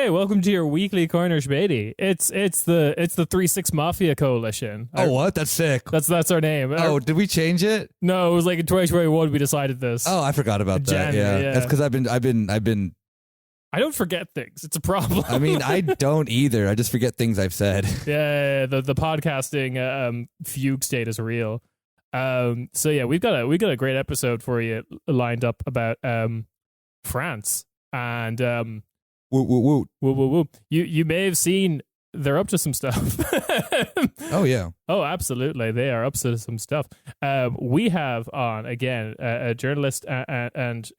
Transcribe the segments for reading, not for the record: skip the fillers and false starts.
Okay, welcome to your weekly corner, Späti. It's the 3-6 Mafia Coalition. What? That's sick. That's our name. Oh, did we change it? No, it was like in 2021 we decided this. Oh, I forgot about that. January, Yeah, that's because I've been. I don't forget things. It's a problem. I mean, I don't either. I just forget things I've said. Yeah, the podcasting fugue state is real. So yeah, we've got a great episode for you lined up about France and Woo. You may have seen they're up to some stuff. Oh yeah. Oh, absolutely, they are up to some stuff. We have on again a journalist and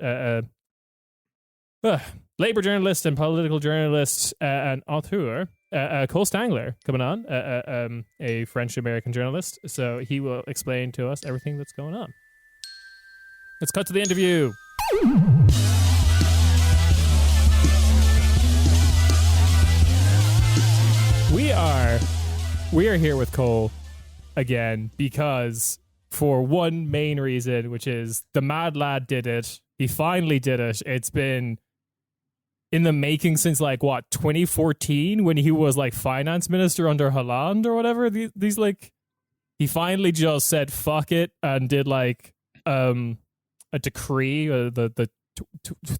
labor journalist and political journalist and author, Cole Stangler, coming on, a French-American journalist. So he will explain to us everything that's going on. Let's cut to the interview. We are here with Cole again because for one main reason, which is the mad lad did it. He finally did it. It's been in the making since 2014 when he was finance minister under Hollande or whatever. These he finally just said fuck it and did a decree, the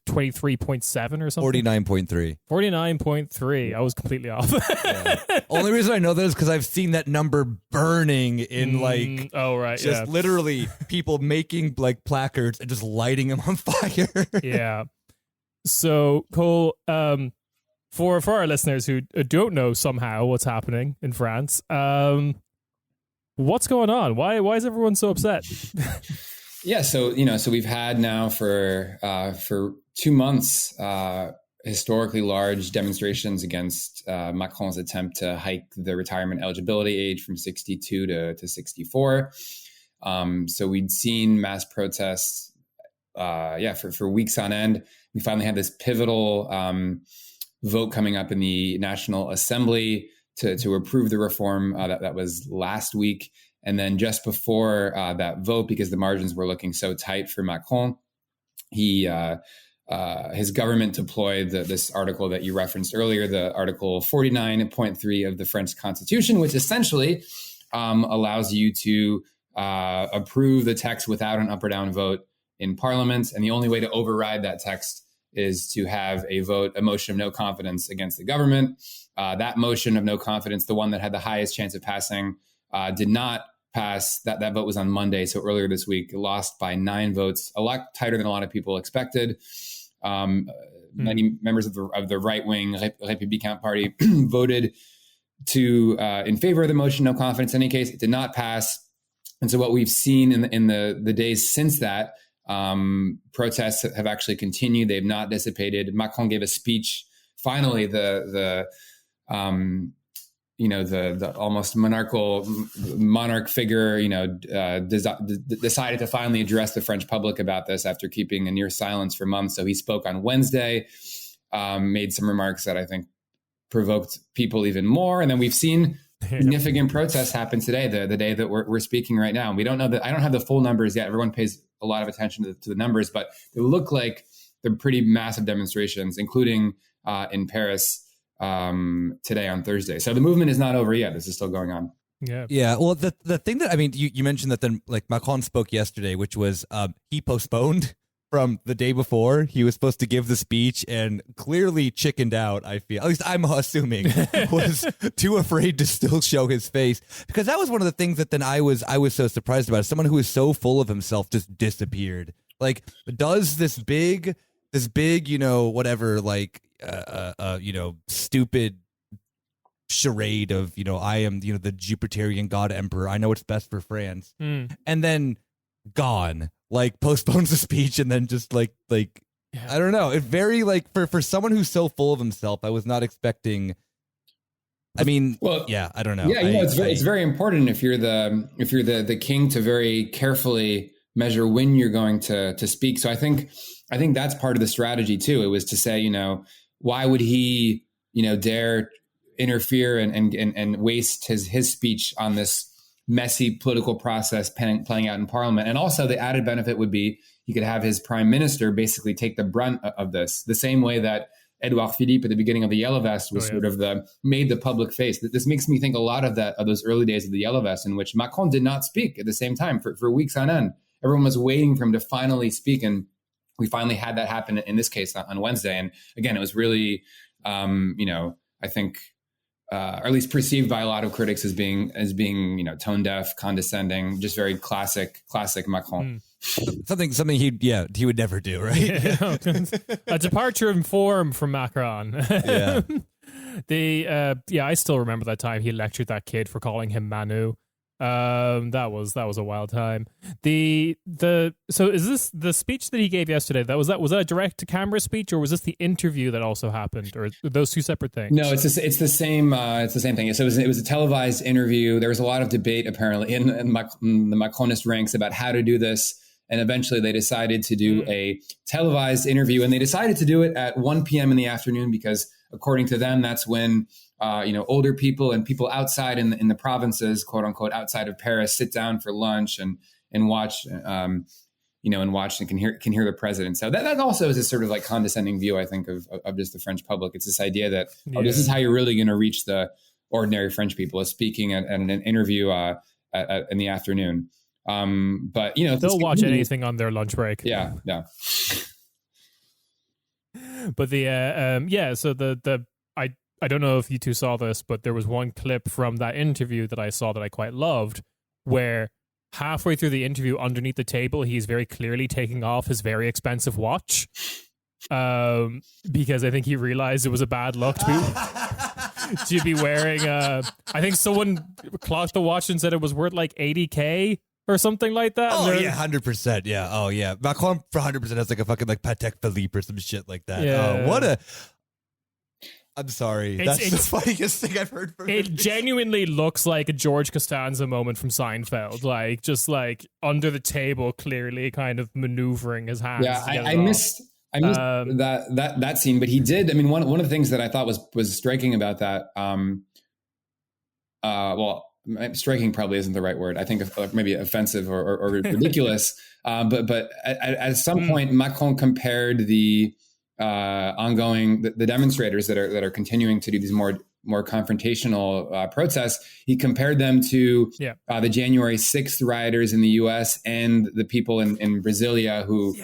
23.7 or something. 49.3. 49.3. I was completely off. Yeah. Only reason I know that is because I've seen that number burning in literally people making placards and just lighting them on fire. Yeah. So Cole, for our listeners who don't know somehow what's happening in France, what's going on? Why is everyone so upset? Yeah, so we've had now for 2 months historically large demonstrations against Macron's attempt to hike the retirement eligibility age from 62 to 64. So we'd seen mass protests, for weeks on end. We finally had this pivotal vote coming up in the National Assembly to approve the reform that was last week. And then just before that vote, because the margins were looking so tight for Macron, his government deployed this article that you referenced earlier, the Article 49.3 of the French Constitution, which essentially allows you to approve the text without an up or down vote in Parliament. And the only way to override that text is to have a motion of no confidence against the government. That motion of no confidence, the one that had the highest chance of passing, did not pass. That vote was on Monday. So earlier this week, lost by 9 votes, a lot tighter than a lot of people expected. Many members of the right-wing Républicain Party voted in favor of the motion, no confidence. In any case, it did not pass. And so what we've seen in the days since that, protests have actually continued. They've not dissipated. Macron gave a speech. Finally, the almost monarch figure, decided to finally address the French public about this after keeping a near silence for months. So he spoke on Wednesday, made some remarks that I think provoked people even more. And then we've seen significant protests happen today, the day that we're speaking right now. We don't know I don't have the full numbers yet. Everyone pays a lot of attention to the numbers, but they look like they're pretty massive demonstrations, including in Paris today on Thursday. So the movement is not over yet. This is still going on. Yeah. Well, the thing that, you mentioned that then Macron spoke yesterday, which was he postponed from the day before. He was supposed to give the speech and clearly chickened out, I feel. At least I'm assuming was too afraid to still show his face, because that was one of the things that then I was so surprised about. Someone who is so full of himself just disappeared. Does this big, stupid charade of, I am, the Jupiterian God Emperor. I know what's best for France. And then gone, postpones the speech and then just I don't know. It very for someone who's so full of himself, I was not expecting. I don't know. Yeah, it's very important if you're the king to very carefully measure when you're going to speak. So I think that's part of the strategy too. It was to say, why would he, dare interfere and waste his speech on this messy political process playing out in Parliament? And also the added benefit would be he could have his prime minister basically take the brunt of this, the same way that Edouard Philippe at the beginning of the Yellow Vest was sort of made the public face. This makes me think a lot of those early days of the Yellow Vest, in which Macron did not speak at the same time for weeks on end. Everyone was waiting for him to finally speak, and we finally had that happen in this case on Wednesday. And again, it was really, I think, or at least perceived by a lot of critics as being, tone deaf, condescending, just very classic Macron. Something he would never do, right? Yeah. A departure in form from Macron. Yeah. I still remember that time he lectured that kid for calling him Manu. That was a wild time. So is this the speech that he gave yesterday? Was that a direct to camera speech, or was this the interview that also happened, or those two separate things? No, it's the same. It's the same thing. So it was a televised interview. There was a lot of debate apparently in the Macronist ranks about how to do this, and eventually they decided to do a televised interview, and they decided to do it at 1 p.m. in the afternoon because, according to them, that's when older people and people outside in the provinces, quote unquote, outside of Paris, sit down for lunch and watch, and can hear the president. So that also is a sort of like condescending view, I think, of just the French public. It's this idea that this is how you're really going to reach the ordinary French people, is speaking at an interview in the afternoon. But they'll watch anything on their lunch break. Yeah. But so I don't know if you two saw this, but there was one clip from that interview that I saw that I quite loved, where halfway through the interview, underneath the table, he's very clearly taking off his very expensive watch, because I think he realized it was a bad look to be wearing. I think someone clocked the watch and said it was worth like 80K or something like that. Oh yeah, 100%. Yeah. Oh yeah. Macron for 100% has like a fucking like Patek Philippe or some shit like that. Yeah. I'm sorry. That's the funniest thing I've heard from him. It genuinely looks like a George Costanza moment from Seinfeld, like just like under the table, clearly kind of maneuvering his hands. Yeah, I missed that scene, but he did. I mean, one of the things that I thought was striking about that. Striking probably isn't the right word. I think maybe offensive or ridiculous. But at some point, Macron compared the demonstrators that are continuing to do these more confrontational protests. He compared them to the January 6th rioters in the U.S. and the people in Brasilia who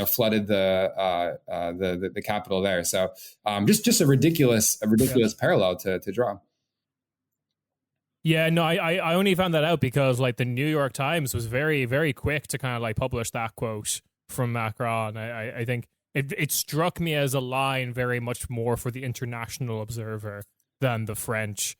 flooded the capital there. So just a ridiculous parallel to draw. Yeah, no, I only found that out because like the New York Times was very, very quick to kind of like publish that quote from Macron. I think it struck me as a line very much more for the International Observer than the French.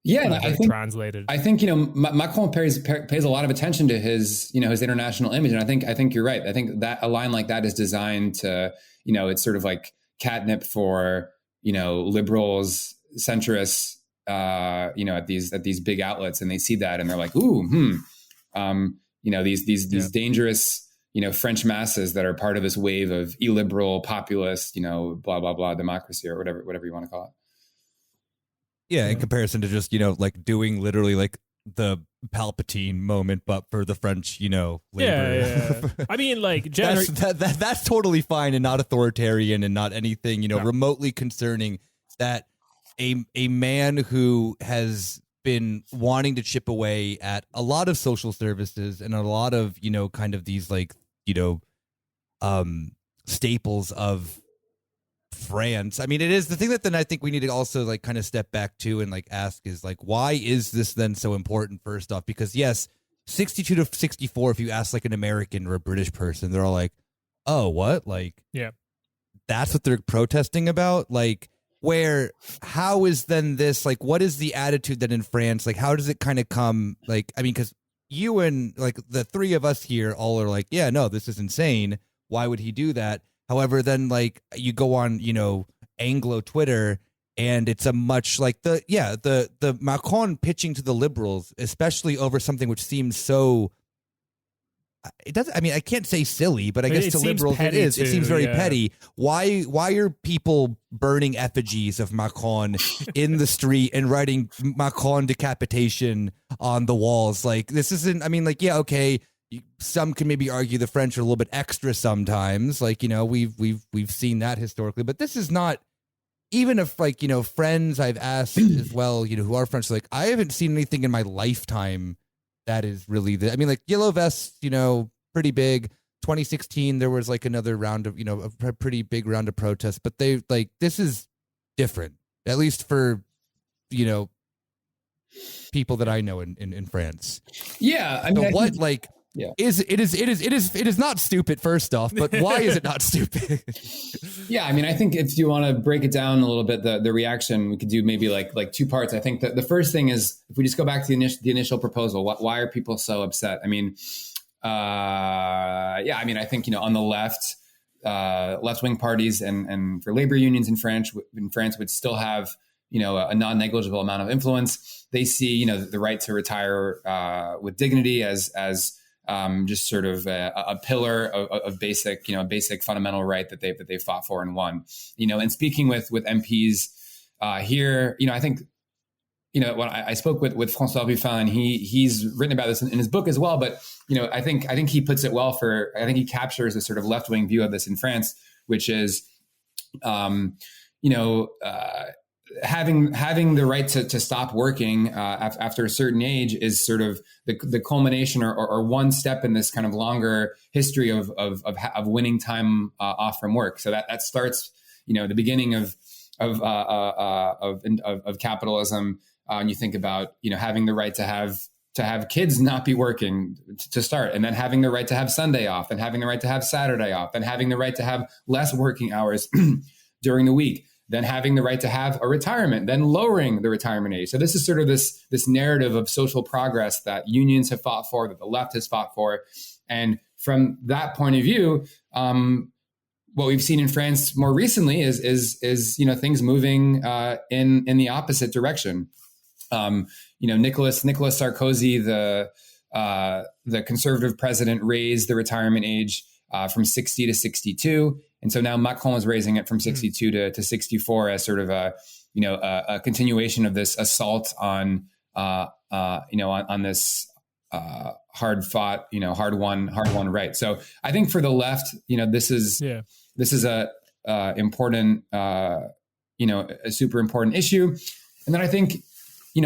Yeah, I think translated. I think Macron pays a lot of attention to his his international image, and I think you're right. I think that a line like that is designed to it's sort of like catnip for liberals, centrists. At these big outlets, and they see that and they're like, these dangerous, French masses that are part of this wave of illiberal, populist, blah, blah, blah, democracy or whatever you want to call it. Yeah. In comparison to just, like doing literally like the Palpatine moment, but for the French, labor. Yeah. I mean, like, that's totally fine and not authoritarian and not anything, remotely concerning that a man who has been wanting to chip away at a lot of social services and a lot of, kind of these like, staples of France. I mean, it is the thing that then I think we need to also like kind of step back to and like ask is like, why is this then so important first off? Because yes, 62 to 64, if you ask like an American or a British person, they're all like, oh, what? Like, yeah, that's what they're protesting about. Like, how is then this, like, what is the attitude then in France? Like, how does it kind of come? Like, I mean, because you and like the three of us here all are like, yeah, no, this is insane. Why would he do that? However, then like you go on, Anglo Twitter and it's a much like the Macron pitching to the liberals, especially over something which seems so, it doesn't, I mean, I can't say silly, but I guess to liberals it is. It seems very petty. Why are people burning effigies of Macron in the street and writing Macron decapitation on the walls? Like, this isn't, I mean, like, yeah, okay. Some can maybe argue the French are a little bit extra sometimes. Like, we've seen that historically, but this is not even if like, friends I've asked as well, who are French, like I haven't seen anything in my lifetime that is really like yellow vests, pretty big. 2016, there was like another round of, a pretty big round of protests, but they like, this is different, at least for, people that I know in France. Yeah. I mean, so what, like, yeah, it is not stupid, first off, but why is it not stupid? Yeah, I mean, I think if you want to break it down a little bit, the reaction, we could do maybe like two parts. I think that the first thing is, if we just go back to the initial proposal, why are people so upset? I mean, I think, on the left, left-wing parties and for labor unions in France would still have, a non-negligible amount of influence. They see, the right to retire with dignity as just sort of a pillar of basic, basic fundamental right that they fought for and won. And speaking with MPs here, I think, when I spoke with François Ruffin, and he's written about this in his book as well. But I think he puts it well. I think he captures a sort of left wing view of this in France, which is, having the right to stop working after a certain age is sort of the culmination or one step in this kind of longer history of winning time off from work. So that starts, the beginning of capitalism. And you think about, having the right to have kids not be working to start, and then having the right to have Sunday off, and having the right to have Saturday off, and having the right to have less working hours during the week, then having the right to have a retirement, then lowering the retirement age. So this is sort of this narrative of social progress that unions have fought for, that the left has fought for. And from that point of view, what we've seen in France more recently is things moving in the opposite direction. Nicolas Sarkozy, the conservative president, raised the retirement age from 60 to 62. And so now Macron is raising it from 62 to 64 as sort of a continuation of this assault on this hard fought, hard won right. So I think for the left, this is a important, a super important issue. And then I think,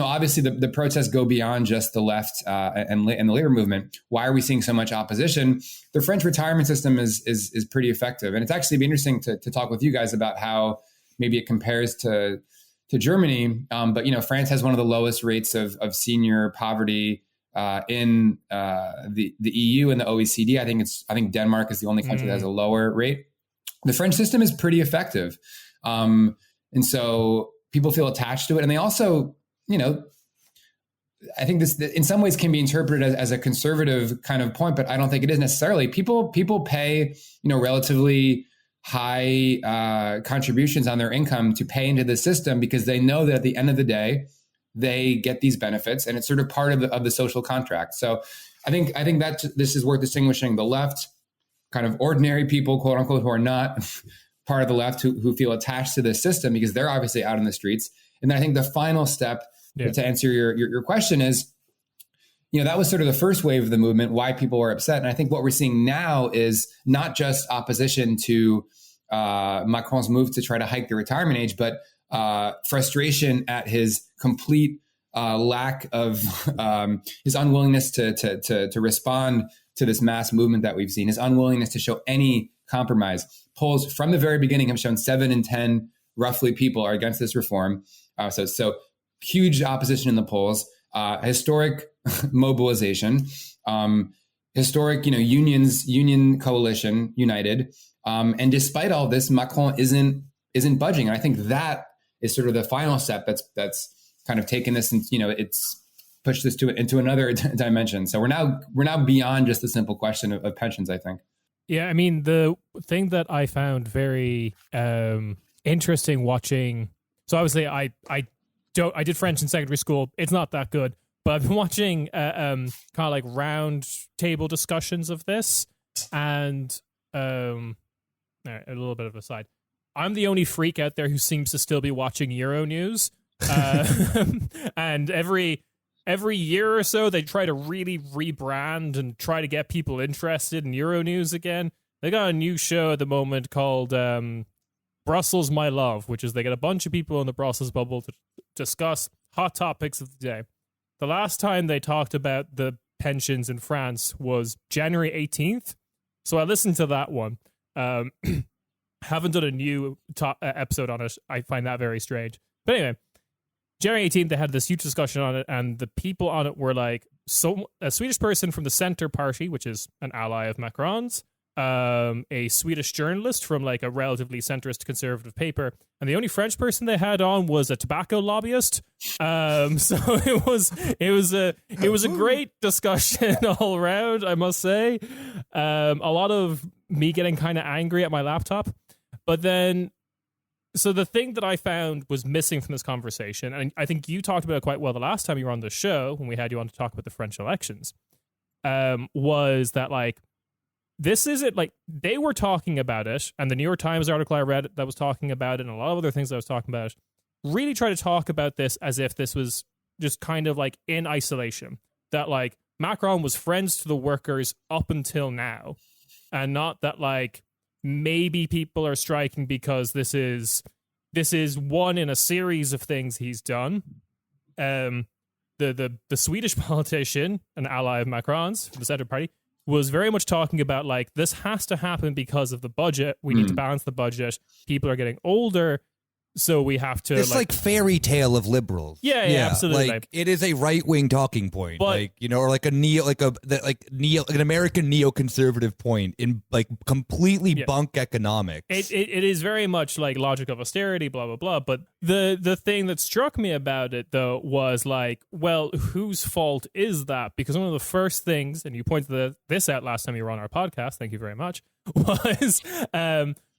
obviously the protests go beyond just the left and the labor movement. Why are we seeing so much opposition? The French retirement system is pretty effective. And it's actually be interesting to talk with you guys about how maybe it compares to Germany. But, France has one of the lowest rates of senior poverty in the EU and the OECD. I think Denmark is the only country that has a lower rate. The French system is pretty effective. And so people feel attached to it. And they also, I think this in some ways can be interpreted as a conservative kind of point, but I don't think it is necessarily. People pay, relatively high contributions on their income to pay into the system because they know that at the end of the day, they get these benefits, and it's sort of part of the social contract. So I think that this is worth distinguishing the left, kind of ordinary people, quote unquote, who are not part of the left who feel attached to this system because they're obviously out in the streets. And then I think the final step to answer your question is, that was sort of the first wave of the movement, why people were upset. And I think what we're seeing now is not just opposition to Macron's move to try to hike the retirement age, but frustration at his complete lack of his unwillingness to respond to this mass movement that we've seen, his unwillingness to show any compromise. Polls from the very beginning have shown 7 in 10 roughly people are against this reform. So huge opposition in the polls, historic mobilization, historic, union coalition united. And despite all this, Macron isn't budging. And I think that is sort of the final step that's kind of taken this and, it's pushed this into another dimension. So we're now beyond just the simple question of pensions, I think. Yeah, I mean, the thing that I found very interesting watching. So obviously, I did French in secondary school. It's not that good, but I've been watching kind of like round table discussions of this, and a little bit of a side. I'm the only freak out there who seems to still be watching Euro News, and every year or so they try to really rebrand and try to get people interested in Euro News again. They got a new show at the moment called Brussels My Love, which is they get a bunch of people in the Brussels bubble to discuss hot topics of the day. The last time they talked about the pensions in France was January 18th. So I listened to that one. Haven't done a new episode on it. I find that very strange. But anyway, January 18th, they had this huge discussion on it, and the people on it were like a Swedish person from the Center Party, which is an ally of Macron's, a Swedish journalist from like a relatively centrist conservative paper, and the only French person they had on was a tobacco lobbyist. So it was a great discussion all around, I must say. A lot of me getting kind of angry at my laptop, but then. So the thing that I found was missing from this conversation, and I think you talked about it quite well the last time you were on the show when we had you on to talk about the French elections, was that like, this isn't like, they were talking about it, and the New York Times article I read that was talking about it, and a lot of other things that I was talking about, really try to talk about this as if this was just kind of like in isolation, that like Macron was friends to the workers up until now, and not that like, maybe people are striking because this is one in a series of things he's done. The Swedish politician, an ally of Macron's, the Center Party, was very much talking about like, this has to happen because of the budget. We need to balance the budget. People are getting older, so we have to. It's like fairy tale of liberals. Yeah, absolutely. Like it is a right wing talking point, but, like, you know, or like an American neoconservative point in like completely bunk economics. It is very much like logic of austerity, blah blah blah. But the thing that struck me about it though was like, well, whose fault is that? Because one of the first things, and you pointed this out last time you were on our podcast, thank you very much, was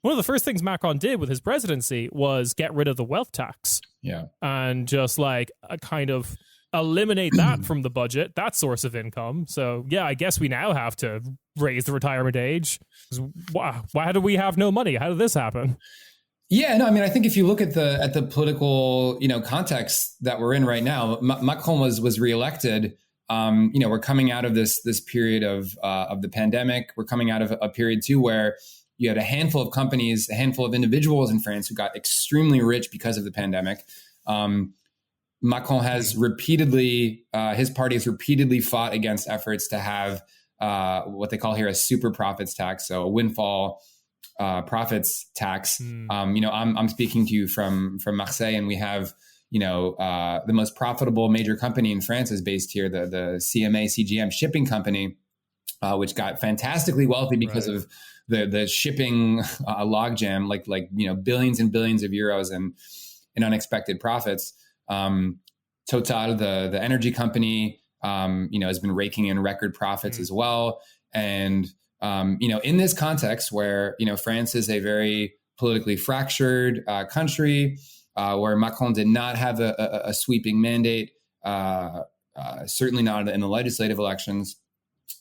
one of the first things Macron did with his presidency was get rid of the wealth tax. Yeah. And just like kind of eliminate that from the budget, that source of income. So yeah, I guess we now have to raise the retirement age. Why do we have no money? How did this happen? Yeah, no, I mean, I think if you look at the political, context that we're in right now, Macron was reelected. We're coming out of this period of the pandemic. We're coming out of a period too where you had a handful of companies, a handful of individuals in France who got extremely rich because of the pandemic. Macron has repeatedly, his party has repeatedly fought against efforts to have what they call here a super profits tax, so a windfall profits tax. I'm speaking to you from Marseille, and we have the most profitable major company in France is based here, the CGM shipping company, which got fantastically wealthy because of the shipping logjam, like billions and billions of euros in unexpected profits. Total, the energy company, has been raking in record profits as well. And in this context where France is a very politically fractured country, where Macron did not have a sweeping mandate, certainly not in the legislative elections.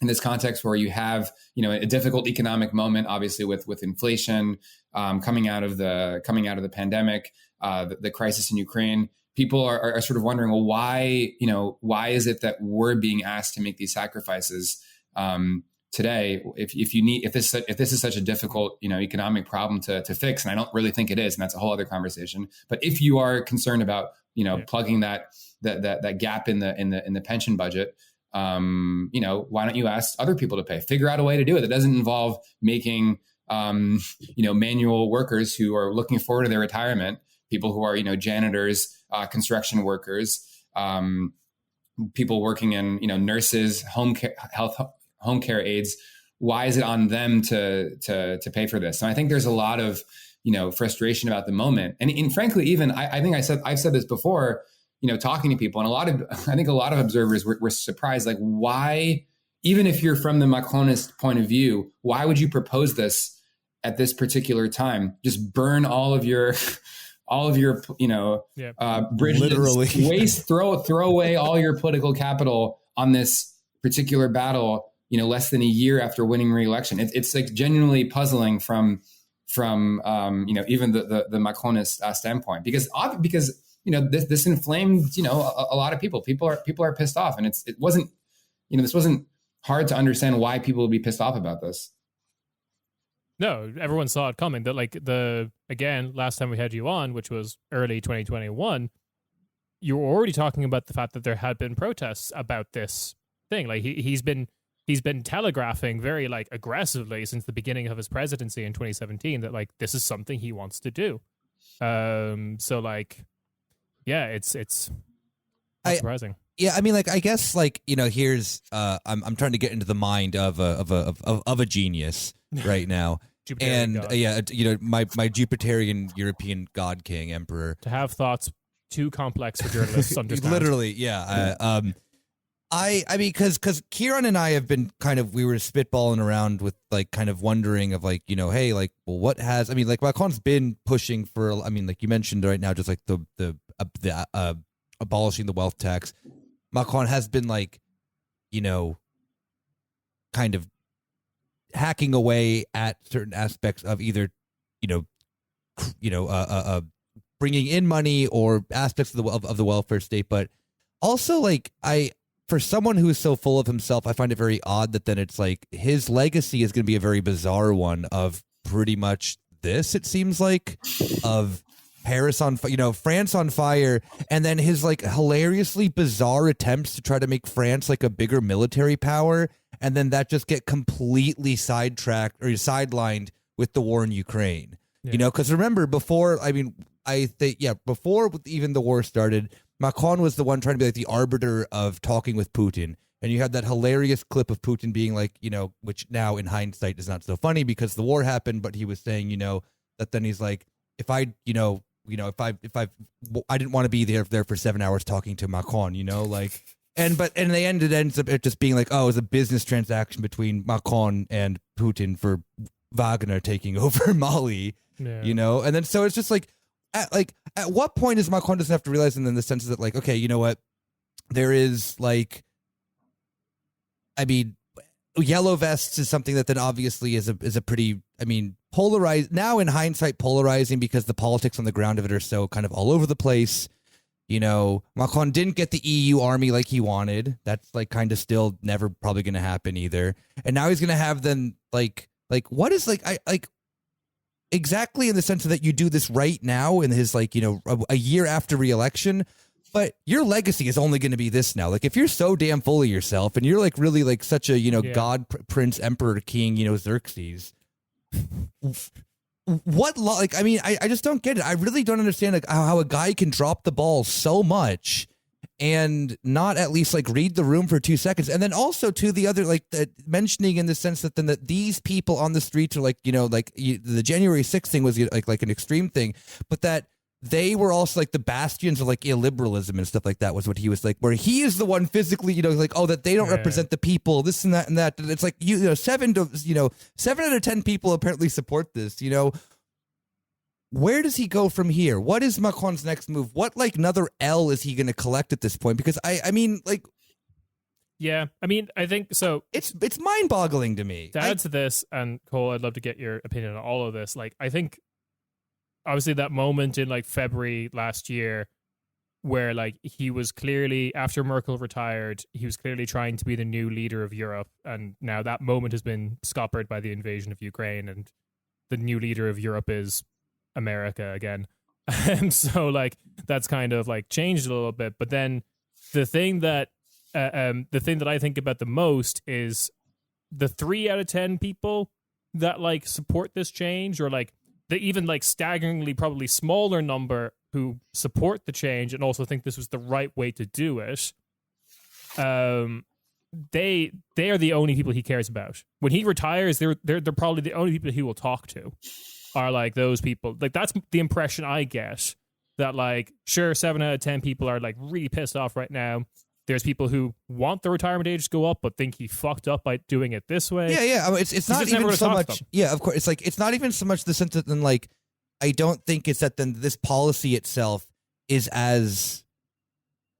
In this context where you have, a difficult economic moment, obviously with inflation, coming out of the pandemic, the crisis in Ukraine, people are sort of wondering, well, why is it that we're being asked to make these sacrifices today? If this is such a difficult, economic problem to fix, and I don't really think it is, and that's a whole other conversation. But if you are concerned about, plugging that gap in the pension budget, why don't you ask other people to pay? Figure out a way to do it that doesn't involve making, manual workers who are looking forward to their retirement, people who are, janitors, construction workers, people working in, nurses, home care aides. Why is it on them to pay for this? And I think there's a lot of, frustration about the moment. And frankly, even I think I've said this before, talking to people, and I think a lot of observers were surprised, like, why, even if you're from the Macronist point of view, why would you propose this at this particular time? Just burn all of your bridges, literally waste, throw away all your political capital on this particular battle, less than a year after winning re-election. It's like genuinely puzzling from even the Macronist standpoint, because this inflamed, a lot of people. People are pissed off, and this wasn't hard to understand why people would be pissed off about this. No, everyone saw it coming. That like again, last time we had you on, which was early 2021, you were already talking about the fact that there had been protests about this thing. Like he's been telegraphing very like aggressively since the beginning of his presidency in 2017 that like this is something he wants to do. So like, yeah, it's not surprising. Yeah, I mean, like, I guess, like, here's, I'm trying to get into the mind of a genius right now, and God. my Jupiterian European God King Emperor. To have thoughts too complex for journalists to understand. Literally, yeah. I mean, because Kieran and I have been we were spitballing around with like kind of wondering of like, hey, like, well, what has, I mean, like Macron's been pushing for, I mean, like you mentioned right now, just like the abolishing the wealth tax. Macron has been like, kind of hacking away at certain aspects of either, bringing in money or aspects of the welfare state. But also, like, for someone who is so full of himself, I find it very odd that then it's like his legacy is going to be a very bizarre one of pretty much this, it seems like, of Paris on, France on fire, and then his like hilariously bizarre attempts to try to make France like a bigger military power, and then that just get completely sidetracked or sidelined with the war in Ukraine. Yeah. Because remember before, I mean, I think before even the war started, Macron was the one trying to be like the arbiter of talking with Putin. And you had that hilarious clip of Putin being like, which now in hindsight is not so funny because the war happened, but he was saying, that then he's like, if I didn't want to be there for 7 hours talking to Macron, like, but in the end, it ends up just being like, oh, it was a business transaction between Macron and Putin for Wagner taking over Mali, and then so it's just like, at what point is Macron doesn't have to realize, and then the sense that like, okay, you know what, there is like, I mean, yellow vests is something that then obviously is a pretty, I mean, polarized now in hindsight, polarizing because the politics on the ground of it are so kind of all over the place. Macron didn't get the EU army like he wanted. That's like kind of still never probably going to happen either. And now he's going to have them like what is like, I like exactly in the sense that you do this right now in his like, a year after re-election. But your legacy is only going to be this now. Like, if you're so damn full of yourself and you're like really like such a, God, prince, emperor, king, Xerxes, like, I mean, I just don't get it. I really don't understand like how a guy can drop the ball so much and not at least like read the room for 2 seconds. And then also to the other, like mentioning in the sense that then that these people on the streets are like, the January 6th thing was like an extreme thing, but that they were also like the bastions of like illiberalism and stuff like that was what he was like, where he is the one physically, like, oh, that they don't represent the people, this and that and that. And it's like, 7 out of 10 people apparently support this, Where does he go from here? What is Macron's next move? What like another L is he going to collect at this point? Because I mean, like, yeah, I mean, I think so. It's mind boggling to me. To add to this, and Cole, I'd love to get your opinion on all of this. Like, I think obviously that moment in like February last year where like he was clearly, after Merkel retired, he was clearly trying to be the new leader of Europe. And now that moment has been scuppered by the invasion of Ukraine, and the new leader of Europe is America again. And so like that's kind of like changed a little bit. But then the thing that I think about the most is the 3 out of 10 people that like support this change, or like the even like staggeringly probably smaller number who support the change and also think this was the right way to do it. They are the only people he cares about. When he retires, they're probably the only people he will talk to are like those people. Like that's the impression I get, that like, sure, 7 out of 10 people are like really pissed off right now. There's people who want the retirement age to go up, but think he fucked up by doing it this way. Yeah. I mean, it's not even so much. Yeah, of course. It's like, it's not even so much the sense that then like, I don't think it's that then this policy itself is as,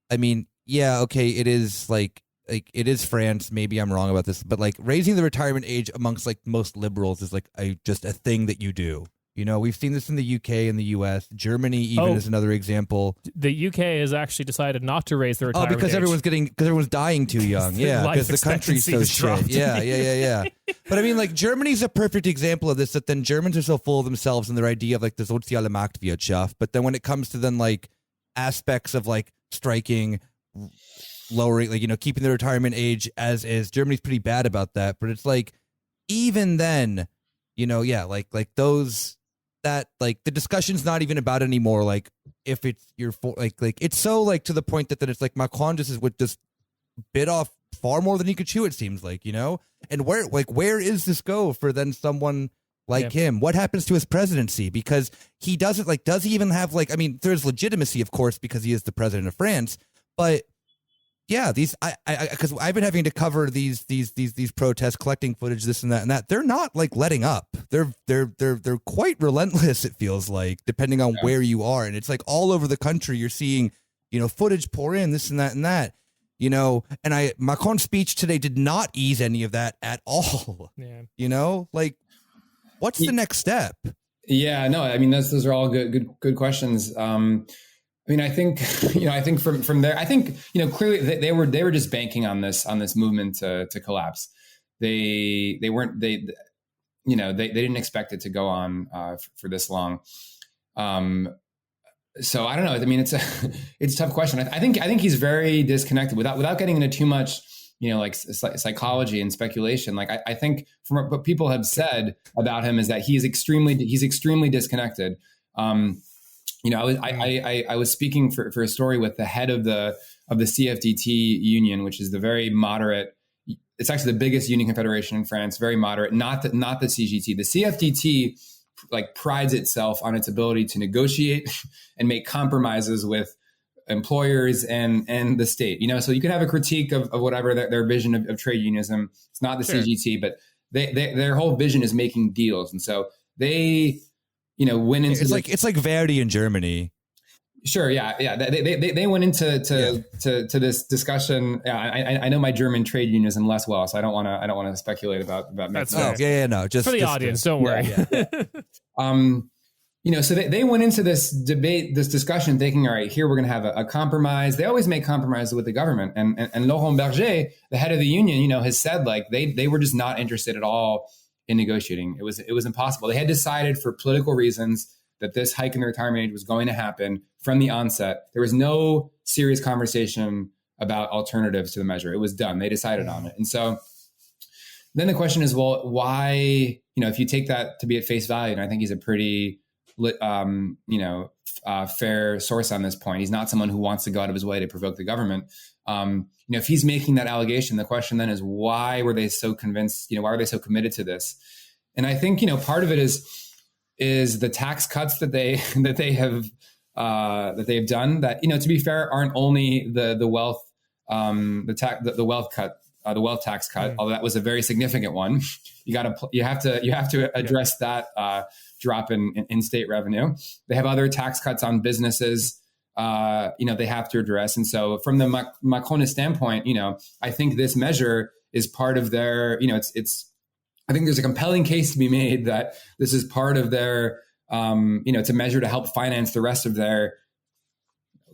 I mean, yeah, okay, it is like it is France. Maybe I'm wrong about this, but like raising the retirement age amongst like most liberals is like just a thing that you do. You know, we've seen this in the UK and the US. Germany even is another example. The UK has actually decided not to raise the retirement because age. everyone's dying too young. Yeah, because the country's so shit. Yeah. But I mean, like, Germany's a perfect example of this, that then Germans are so full of themselves and their idea of like the soziale Marktwirtschaft. But then when it comes to then like aspects of like striking, lowering, like, you know, keeping the retirement age as is, Germany's pretty bad about that. But it's like, even then, you know, yeah, like those, that like the discussion's not even about anymore. Like, if it's your like it's so like to the point that then it's like Macron just bit off far more than he could chew, it seems like, you know. And where is this go for then someone like him? What happens to his presidency? Because he doesn't, like, does he even have, like, I mean, there's legitimacy, of course, because he is the president of France, but yeah, these because I've been having to cover these protests, collecting footage, this and that. They're not like letting up. They're quite relentless, it feels like, depending on where you are. And it's like all over the country you're seeing, you know, footage pour in, this and that. You know, and Macron's speech today did not ease any of that at all. Yeah. You know, like, what's the next step? Yeah, no, I mean, those are all good questions. I mean, I think, you know, I think from there, I think, you know, clearly they were just banking on this movement to collapse. They didn't expect it to go on for this long. So I don't know. I mean, it's a tough question. I think he's very disconnected without getting into too much, you know, like psychology and speculation. Like, I think from what people have said about him is that he's extremely disconnected. You know, I was speaking for a story with the head of the CFDT union, which is the very moderate. It's actually the biggest union confederation in France. Very moderate, not the CGT. The CFDT like prides itself on its ability to negotiate and make compromises with employers and the state. You know, so you can have a critique of whatever their vision of trade unionism. It's not the CGT, but their whole vision is making deals, and so they, you know, went into it's like Verdi in Germany. Sure, yeah. They went into this discussion. Yeah, I know my German trade unionism less well, so I don't want to speculate about. That's no, just for the audience. Don't worry. Yeah. You know, so they went into this debate, this discussion, thinking, all right, here we're going to have a compromise. They always make compromises with the government, and Laurent Berger, the head of the union, you know, has said like they were just not interested at all in negotiating. It was impossible. They had decided for political reasons that this hike in the retirement age was going to happen from the onset. There was no serious conversation about alternatives to the measure. It was done. They decided on it. And so then the question is, well, why, you know, if you take that to be at face value, and I think he's a pretty, fair source on this point. He's not someone who wants to go out of his way to provoke the government. You know, if he's making that allegation, the question then is, why were they so convinced, you know, why are they so committed to this? And I think, you know, part of it is the tax cuts that they have done that, you know, to be fair, aren't only the wealth tax cut, although that was a very significant one. You have to address that drop in state revenue. They have other tax cuts on businesses, they have to address. And so from the Macronist standpoint, you know, I think this measure is part of their, you know, I think there's a compelling case to be made that this is part of their, it's a measure to help finance the rest of their,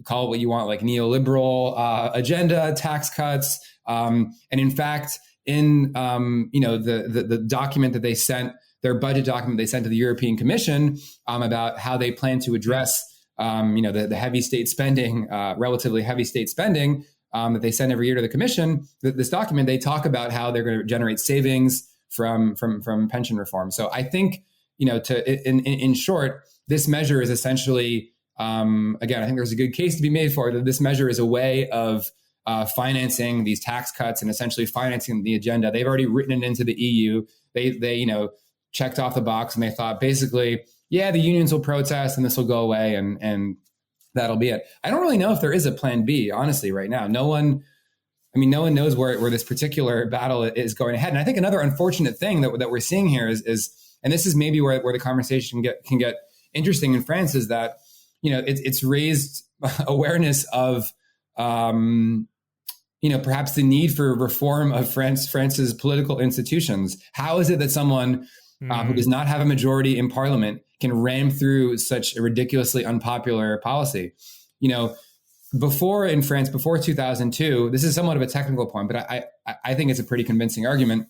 call it what you want, like neoliberal agenda, tax cuts. And in fact, in, the document that they sent, their budget document they sent to the European Commission about how they plan to address, the heavy state spending, relatively heavy state spending that they send every year to the Commission. This document, they talk about how they're going to generate savings from pension reform. So I think, you know, in short, this measure is essentially, again, I think there's a good case to be made for that. This measure is a way of financing these tax cuts and essentially financing the agenda. They've already written it into the EU. They checked off the box, and they thought basically, yeah, the unions will protest and this will go away, and that'll be it. I don't really know if there is a plan B, honestly, right now. No one knows where this particular battle is going ahead. And I think another unfortunate thing that we're seeing here is, and this is maybe where the conversation can get interesting in France, is that, you know, it's raised awareness of, perhaps the need for reform of France's political institutions. How is it that someone who does not have a majority in parliament can ram through such a ridiculously unpopular policy. You know, before in France, before 2002, this is somewhat of a technical point, but I think it's a pretty convincing argument.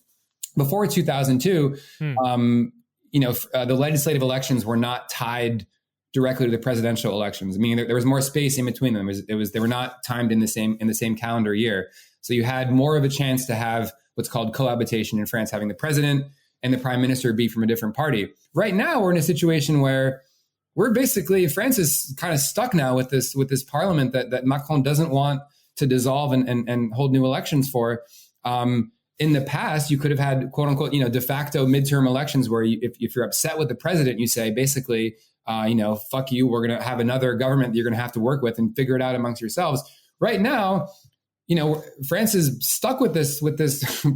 Before 2002, the legislative elections were not tied directly to the presidential elections. I mean, there was more space in between them. They were not timed in the same calendar year. So you had more of a chance to have what's called cohabitation in France, having the president and the prime minister be from a different party. Right now, we're in a situation where we're basically, France is kind of stuck now with this parliament that Macron doesn't want to dissolve and hold new elections for. In the past, you could have had, quote unquote, de facto midterm elections where if you're upset with the president, you say basically, fuck you, we're going to have another government that you're going to have to work with and figure it out amongst yourselves. Right now, France is stuck with this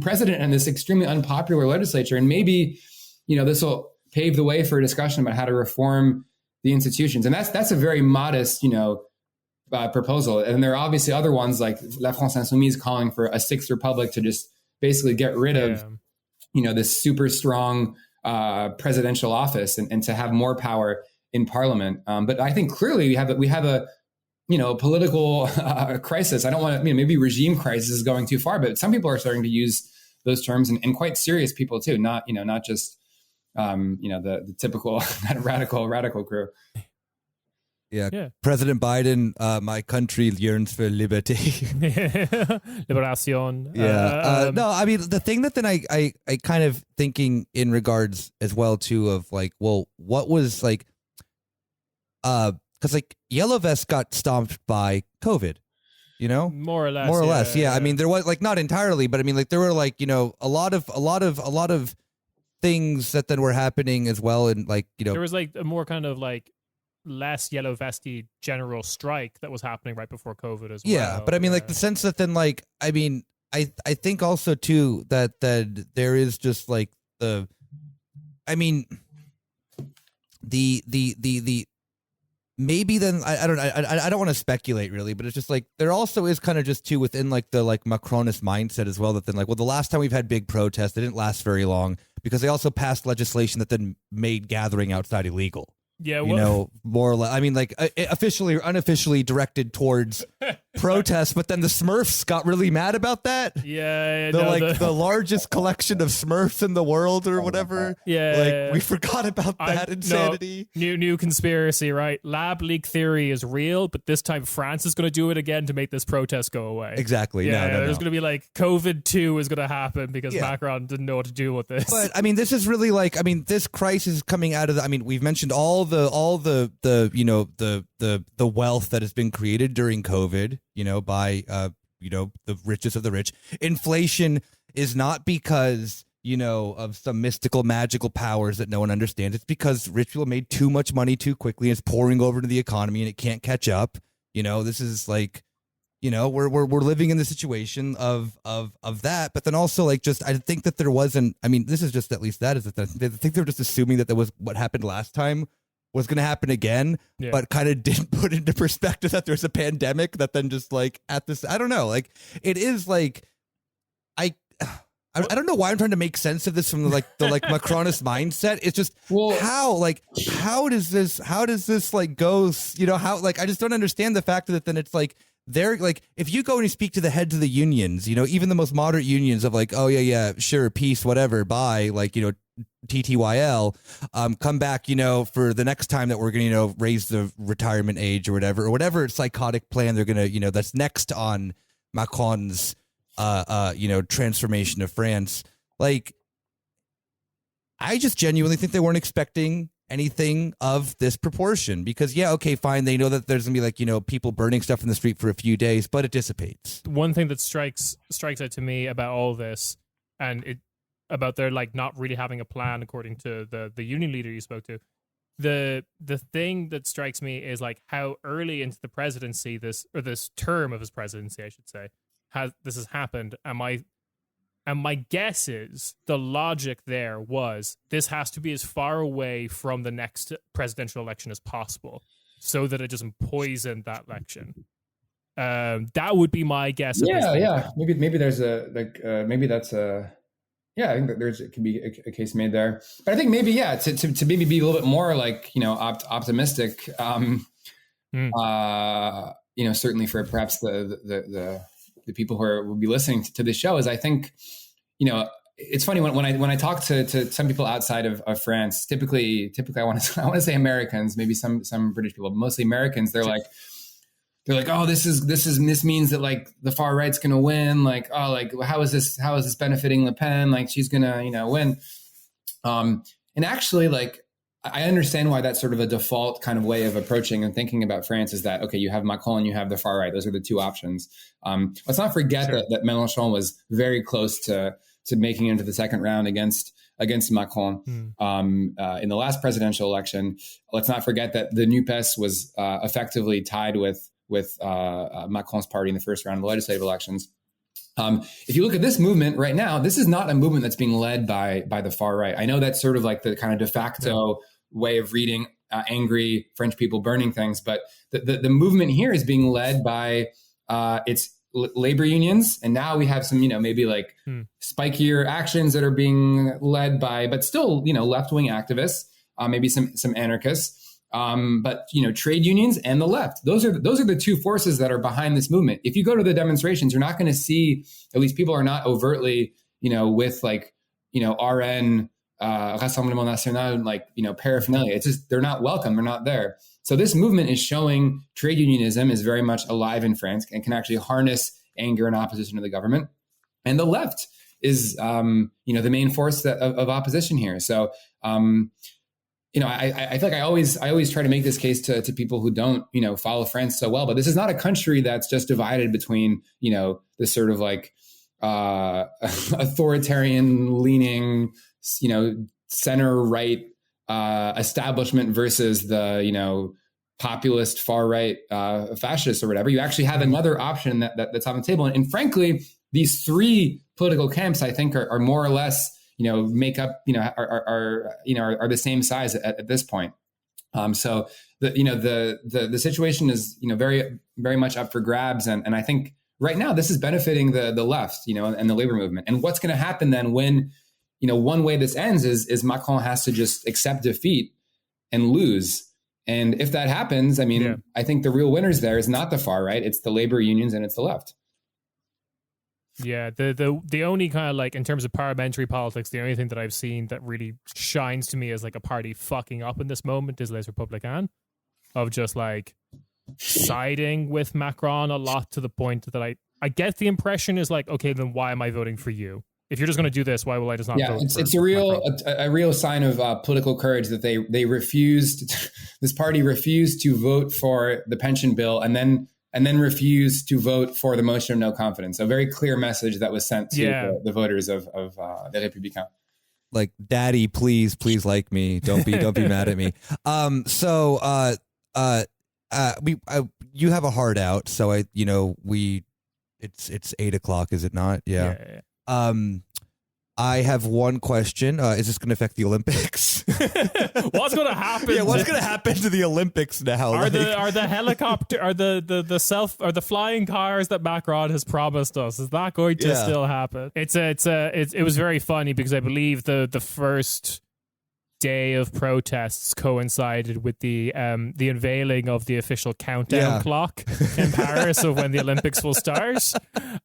president and this extremely unpopular legislature. And maybe, this will pave the way for a discussion about how to reform the institutions. And that's a very modest, proposal. And there are obviously other ones like La France Insoumise calling for a sixth republic to just basically get rid of, this super strong presidential office and to have more power in parliament. But I think clearly we have a political crisis. I don't want to, maybe regime crisis is going too far, but some people are starting to use those terms and quite serious people too, not just, the typical kind of radical crew. Yeah. President Biden, my country yearns for liberty. Liberation. Yeah. No, I mean, the thing that then I kind of thinking in regards as well too of like, well, what was like, because like Yellow Vest got stomped by COVID, more or less. Yeah. I mean, there was like not entirely, but I mean, like there were like a lot of things that then were happening as well, and like there was like a more kind of like less Yellow Vesty general strike that was happening right before COVID as well. Yeah, but I mean, like the sense that then like I mean, I think also too that there is just like the maybe then I don't want to speculate really, but it's just like there also is kind of just too within like the like Macronist mindset as well that then like, well, the last time we've had big protests, they didn't last very long because they also passed legislation that then made gathering outside illegal. Yeah, well, more or less. I mean, like officially or unofficially directed towards protests, but then the Smurfs got really mad about that. Yeah, the largest collection of Smurfs in the world or whatever. Yeah, we forgot about that insanity. No, new conspiracy, right? Lab leak theory is real, but this time France is going to do it again to make this protest go away. Exactly. Yeah, there's going to be like COVID 2 is going to happen because Macron didn't know what to do with this. But I mean, this is really like this crisis is coming out of the. I mean, we've mentioned all the wealth that has been created during COVID, by the richest of the rich. Inflation is not because of some mystical magical powers that no one understands. It's because rich people made too much money too quickly and it's pouring over into the economy and it can't catch up. This is like we're living in the situation of that, but then also like just I think that there wasn't. I mean, this is just at least that is that I think they're just assuming that was what happened last time was going to happen again, but kind of didn't put into perspective that there's a pandemic that then just like at this, I don't know, like it is like, I don't know why I'm trying to make sense of this from the Macronist mindset. It's just how does this like go, how, like, I just don't understand the fact that then it's like, they're like, if you go and you speak to the heads of the unions, even the most moderate unions of like, oh yeah, sure, peace, whatever, bye, like, TTYL, come back, for the next time that we're going to, raise the retirement age or whatever psychotic plan they're going to, that's next on Macron's, transformation of France. Like, I just genuinely think they weren't expecting anything of this proportion because okay, fine. They know that there's gonna be like, people burning stuff in the street for a few days, but it dissipates. One thing that strikes out to me about all this and about their like not really having a plan according to the union leader you spoke to, the thing that strikes me is like how early into the presidency this term of his presidency, I should say, has happened. And my guess is the logic there was this has to be as far away from the next presidential election as possible so that it doesn't poison that election. That would be my guess. Yeah. Maybe there's maybe that's a Yeah, I think that it could be a case made there. But I think maybe, yeah, to maybe be a little bit more like, optimistic, certainly for perhaps the people who will be listening to this show is, I think, it's funny when I talk to some people outside of France, typically I want to say Americans, maybe some British people, but mostly Americans. They're like, oh, this means that like the far right's going to win. Like, oh, like how is this benefiting Le Pen? Like she's going to, win. And actually, like, I understand why that's sort of a default kind of way of approaching and thinking about France is that, okay, you have Macron and you have the far right. Those are the two options. Let's not forget that Mélenchon was very close to making it into the second round against Macron in the last presidential election. Let's not forget that the NUPES was effectively tied with Macron's party in the first round of the legislative elections. If you look at this movement right now, this is not a movement that's being led by the far right. I know that's sort of like the kind of de facto way of reading angry French people burning things, but the movement here is being led by its labor unions, and now we have some maybe like spikier actions that are being led by, but still left-wing activists, maybe some anarchists. But trade unions and the left, those are the two forces that are behind this movement. If you go to the demonstrations, you're not going to see, at least people are not overtly, with like, RN, Rassemblement National, like, paraphernalia. It's just, they're not welcome. They're not there. So this movement is showing trade unionism is very much alive in France and can actually harness anger and opposition to the government. And the left is, the main force of opposition here. So, I feel like I always try to make this case to people who don't, follow France so well. But this is not a country that's just divided between, this sort of like authoritarian leaning, center right establishment versus the, populist far right fascists or whatever. You actually have another option that's on the table. And frankly, these three political camps, I think, are more or less make up, are the same size at this point. So the situation is, very, very much up for grabs. And I think right now this is benefiting the left, and the labor movement. And what's going to happen then when, one way this ends is Macron has to just accept defeat and lose. And if that happens, I think the real winners there is not the far right. It's the labor unions and it's the left. Yeah, the only kind of like in terms of parliamentary politics, the only thing that I've seen that really shines to me as like a party fucking up in this moment is Les Républicains, of just like siding with Macron a lot to the point that I get the impression is like, okay, then why am I voting for you? If you're just going to do this, why will I just not vote? Yeah, it's a real sign of political courage that they refused. This party refused to vote for the pension bill and then refused to vote for the motion of no confidence. A very clear message that was sent to the voters of Les Républicains. Like, Daddy, please like me. Don't be mad at me. You have a heart out, so it's 8:00, is it not? Yeah. I have one question. Is this going to affect the Olympics? What's going to happen? Yeah, what's going to happen to the Olympics now? Are the helicopter, are the flying cars that Macron has promised us? Is that going to still happen? It was very funny because I believe the first day of protests coincided with the unveiling of the official countdown clock in Paris of when the Olympics will start.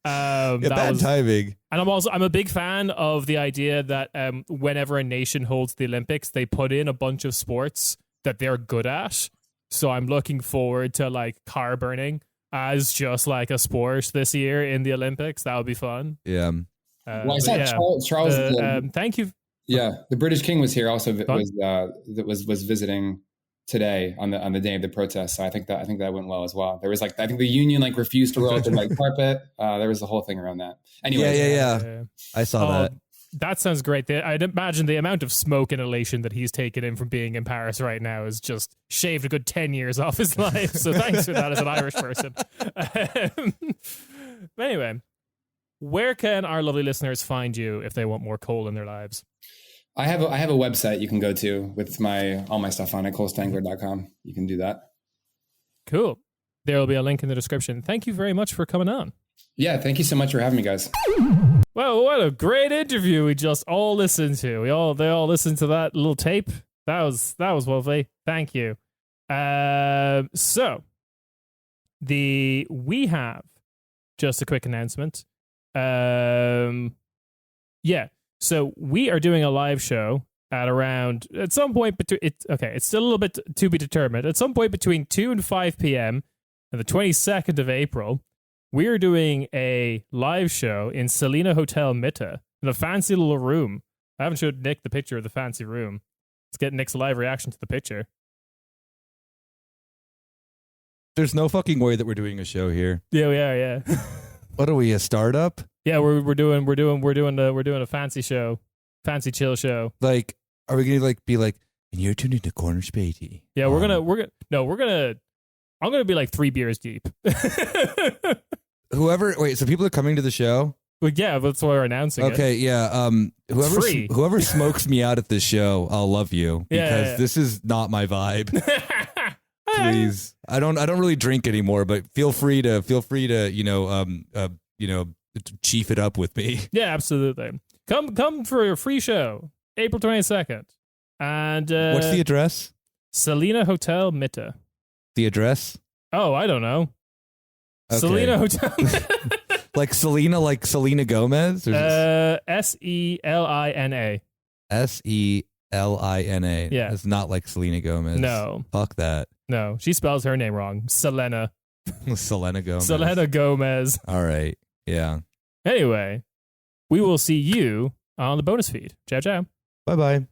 Bad timing. And I'm a big fan of the idea that whenever a nation holds the Olympics, they put in a bunch of sports that they're good at. So I'm looking forward to like car burning as just like a sport this year in the Olympics. That would be fun. Yeah. Well, I saw Charles. Thank you. Yeah, the British King was here. Also, was visiting today on the day of the protest. So I think that went well as well. There was I think the union refused to roll out the carpet. There was the whole thing around that. Anyway, yeah. I saw that. That sounds great. I'd imagine the amount of smoke inhalation that he's taken in from being in Paris right now is just shaved a good 10 years off his life. So thanks for that as an Irish person. But anyway, where can our lovely listeners find you if they want more coal in their lives? I have a website you can go to with all my stuff on it, ColeStangler.com. You can do that. Cool. There will be a link in the description. Thank you very much for coming on. Yeah, thank you so much for having me, guys. Well, what a great interview we just all listened to. They all listened to that little tape. That was lovely. Thank you. So we have just a quick announcement. Yeah. So we are doing a live show at some point between it's still a little bit to be determined. At some point between 2 and 5 p.m. on the 22nd of April, we are doing a live show in Selina Hotel Mitte in a fancy little room. I haven't showed Nick the picture of the fancy room. Let's get Nick's live reaction to the picture. There's no fucking way that we're doing a show here. Yeah, we are. Yeah. What are we, a startup? Yeah, we're doing a fancy show, fancy chill show. Like, are we gonna be like, and you're tuned into Corner Späti? Yeah, I'm gonna be like 3 beers deep. So people are coming to the show? Well, yeah, that's why we're announcing it. Okay, yeah. Whoever smokes me out at this show, I'll love you because this is not my vibe. Please, I don't really drink anymore, but feel free to chief it up with me. Yeah, absolutely. Come for a free show, April 22nd, and what's the address? Selina Hotel Mitte. The address? Oh, I don't know. Okay. Selina Hotel. Like Selena Gomez? Selina. Selina. Yeah. It's not like Selena Gomez. No. Fuck that. No, she spells her name wrong. Selena. Selena Gomez. Selena Gomez. All right. Yeah. Anyway, we will see you on the bonus feed. Ciao, ciao. Bye-bye.